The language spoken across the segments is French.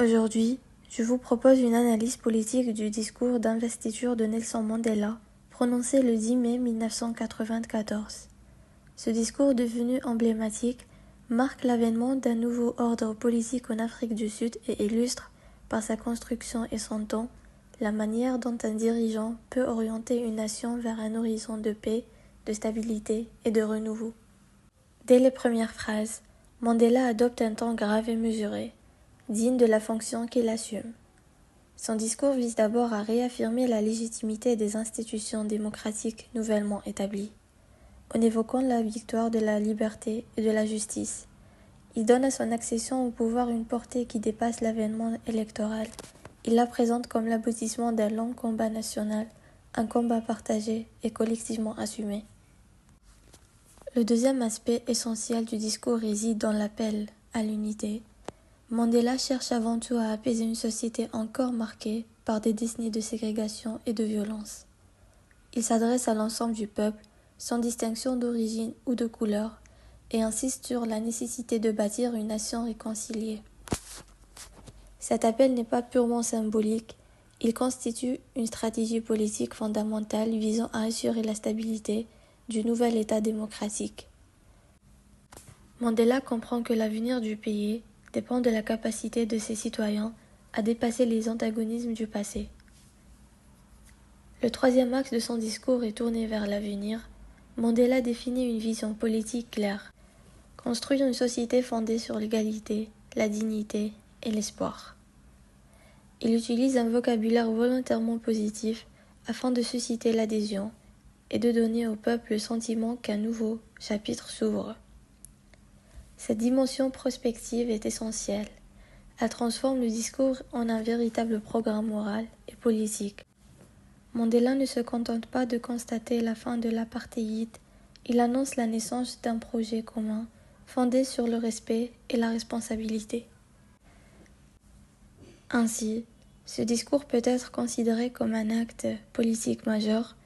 Aujourd'hui, je vous propose une analyse politique du discours d'investiture de Nelson Mandela, prononcé le 10 mai 1994. Ce discours devenu emblématique marque l'avènement d'un nouveau ordre politique en Afrique du Sud et illustre, par sa construction et son ton, la manière dont un dirigeant peut orienter une nation vers un horizon de paix, de stabilité et de renouveau. Dès les premières phrases, Mandela adopte un ton grave et mesuré, digne de la fonction qu'il assume. Son discours vise d'abord à réaffirmer la légitimité des institutions démocratiques nouvellement établies, en évoquant la victoire de la liberté et de la justice. Il donne à son accession au pouvoir une portée qui dépasse l'avènement électoral. Il la présente comme l'aboutissement d'un long combat national, un combat partagé et collectivement assumé. Le deuxième aspect essentiel du discours réside dans l'appel à l'unité. Mandela cherche avant tout à apaiser une société encore marquée par des décennies de ségrégation et de violence. Il s'adresse à l'ensemble du peuple, sans distinction d'origine ou de couleur, et insiste sur la nécessité de bâtir une nation réconciliée. Cet appel n'est pas purement symbolique, il constitue une stratégie politique fondamentale visant à assurer la stabilité du nouvel État démocratique. Mandela comprend que l'avenir du pays dépend de la capacité de ses citoyens à dépasser les antagonismes du passé. Le troisième axe de son discours est tourné vers l'avenir. Mandela définit une vision politique claire, construire une société fondée sur l'égalité, la dignité et l'espoir. Il utilise un vocabulaire volontairement positif afin de susciter l'adhésion et de donner au peuple le sentiment qu'un nouveau chapitre s'ouvre. Cette dimension prospective est essentielle. Elle transforme le discours en un véritable programme moral et politique. Mandela ne se contente pas de constater la fin de l'apartheid, il annonce la naissance d'un projet commun fondé sur le respect et la responsabilité. Ainsi, ce discours peut être considéré comme un acte politique majeur.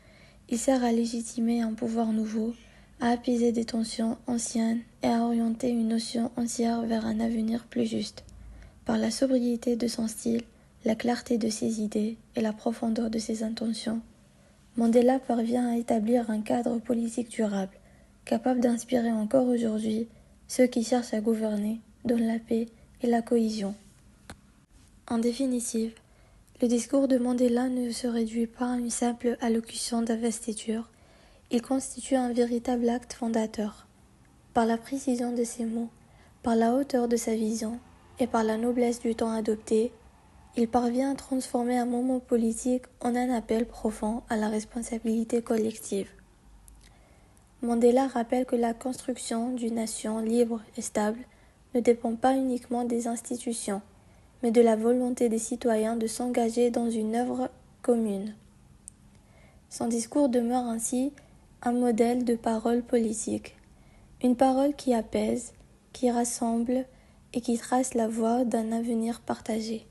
Il sert à légitimer un pouvoir nouveau, à apaiser des tensions anciennes et à orienter une notion entière vers un avenir plus juste. Par la sobriété de son style, la clarté de ses idées et la profondeur de ses intentions, Mandela parvient à établir un cadre politique durable, capable d'inspirer encore aujourd'hui ceux qui cherchent à gouverner dans la paix et la cohésion. En définitive, le discours de Mandela ne se réduit pas à une simple allocution d'investiture, il constitue un véritable acte fondateur. Par la précision de ses mots, par la hauteur de sa vision et par la noblesse du temps adopté, il parvient à transformer un moment politique en un appel profond à la responsabilité collective. Mandela rappelle que la construction d'une nation libre et stable ne dépend pas uniquement des institutions, mais de la volonté des citoyens de s'engager dans une œuvre commune. Son discours demeure ainsi un modèle de parole politique, une parole qui apaise, qui rassemble et qui trace la voie d'un avenir partagé.